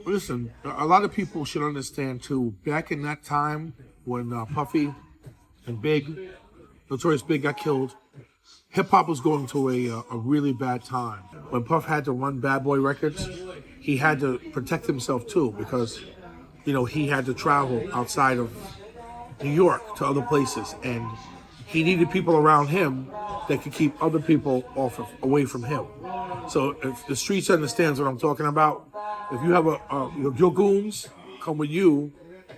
Listen, a lot of people should understand too. Back in that time when Puffy and Big, Notorious Big, got killed, hip hop was going through a really bad time. When Puff had to run Bad Boy Records, he had to protect himself too because, he had to travel outside of New York to other places, and he needed people around him that could keep other people away from him. So if the streets understands what I'm talking about, if you have your goons come with you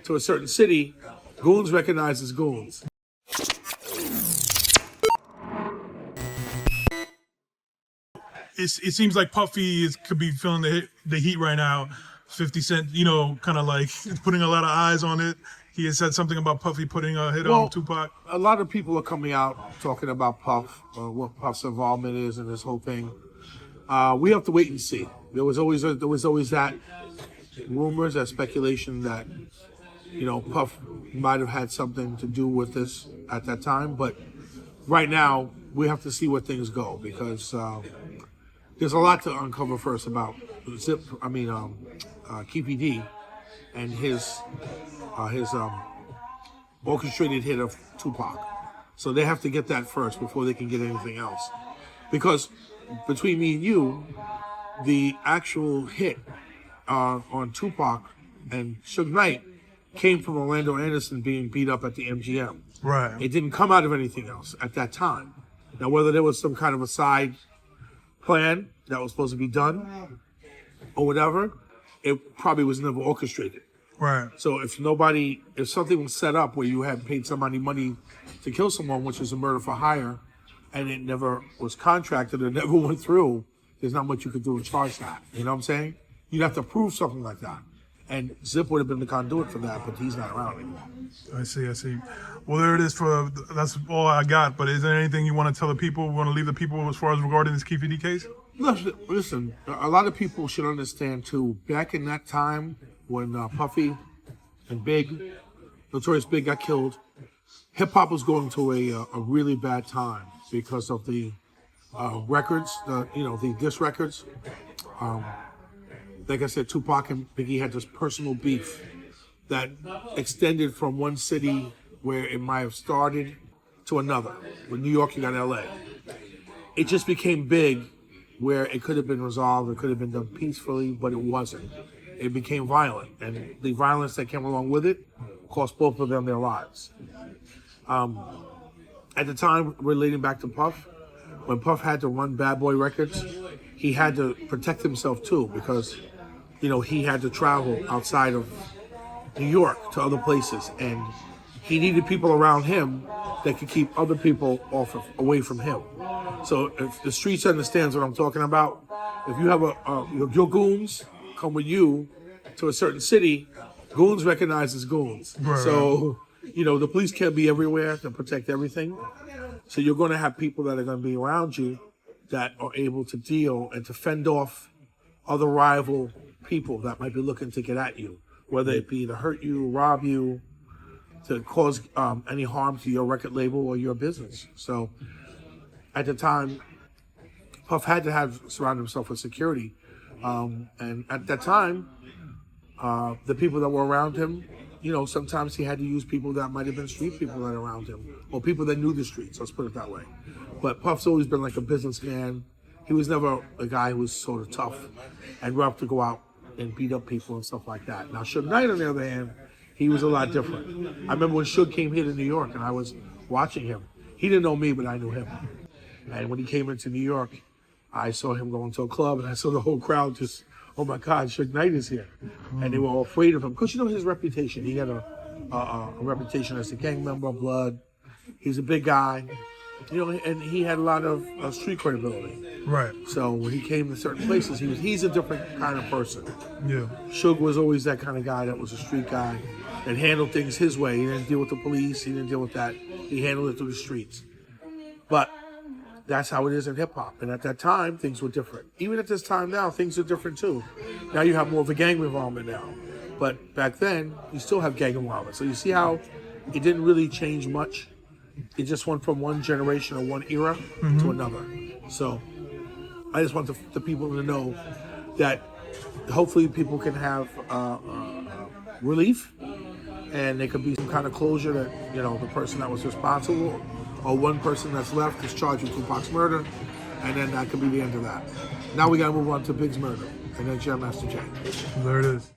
to a certain city, goons recognize as goons. It seems like Puffy could be feeling the heat right now. 50 Cent, kind of like putting a lot of eyes on it. He has said something about Puffy putting a hit on Tupac. A lot of people are coming out talking about Puff, what Puff's involvement is in this whole thing. We have to wait and see. There was always that rumors, that speculation that Puff might have had something to do with this at that time. But right now, we have to see where things go because there's a lot to uncover first about KPD and his orchestrated hit of Tupac. So they have to get that first before they can get anything else. Because between me and you, the actual hit on Tupac and Suge Knight came from Orlando Anderson being beat up at the MGM. Right. It didn't come out of anything else at that time. Now, whether there was some kind of a side plan that was supposed to be done or whatever, it probably was never orchestrated. Right. So if something was set up where you had paid somebody money to kill someone, which is a murder for hire, and it never was contracted or never went through, there's not much you could do to charge that. You know what I'm saying? You'd have to prove something like that. And Zip would have been the conduit for that, but he's not around anymore. I see. Well, there it is. That's all I got. But is there anything you want to tell the people, want to leave the people as far as regarding this KPD case? Listen, a lot of people should understand too. Back in that time when Puffy and Big, Notorious Big, got killed, hip hop was going through a really bad time because of the records, the diss records. Like I said, Tupac and Biggie had this personal beef that extended from one city where it might have started to another. With New York, you got LA. It just became big where it could have been resolved, it could have been done peacefully, but it wasn't. It became violent, and the violence that came along with it cost both of them their lives. At the time, relating back to Puff, when Puff had to run Bad Boy Records, he had to protect himself too because, he had to travel outside of New York to other places, and he needed people around him that could keep other people away from him. So if the streets understands what I'm talking about, if you have your goons come with you to a certain city, goons recognize as goons. Right. So, the police can't be everywhere to protect everything. So you're going to have people that are going to be around you that are able to deal and to fend off other rival people that might be looking to get at you, whether it be to hurt you, rob you, to cause any harm to your record label or your business. So at the time, Puff had to surround himself with security. And at that time, the people that were around him, sometimes he had to use people that might have been street people that are around him, or people that knew the streets, let's put it that way. But Puff's always been like a businessman. He was never a guy who was sort of tough and rough to go out and beat up people and stuff like that. Now, Suge Knight, on the other hand, he was a lot different. I remember when Suge came here to New York and I was watching him. He didn't know me, but I knew him. And when he came into New York, I saw him going to a club and I saw the whole crowd just, oh my God, Suge Knight is here. And they were all afraid of him. Because his reputation. He had a reputation as a gang member, blood. He's a big guy. And he had a lot of street credibility. Right. So when he came to certain places, he's a different kind of person. Yeah. Suge was always that kind of guy that was a street guy that handled things his way. He didn't deal with the police. He didn't deal with that. He handled it through the streets. But that's how it is in hip hop. And at that time, things were different. Even at this time now, things are different too. Now you have more of a gang involvement now. But back then, you still have gang involvement. So you see how it didn't really change much. It just went from one generation or one era to another. So I just want the people to know that hopefully people can have relief, and there could be some kind of closure that, you know, the person that was responsible or one person that's left is charged with Tupac's murder, and then that could be the end of that. Now we gotta move on to Big's murder, and then Jam Master Jay. There it is.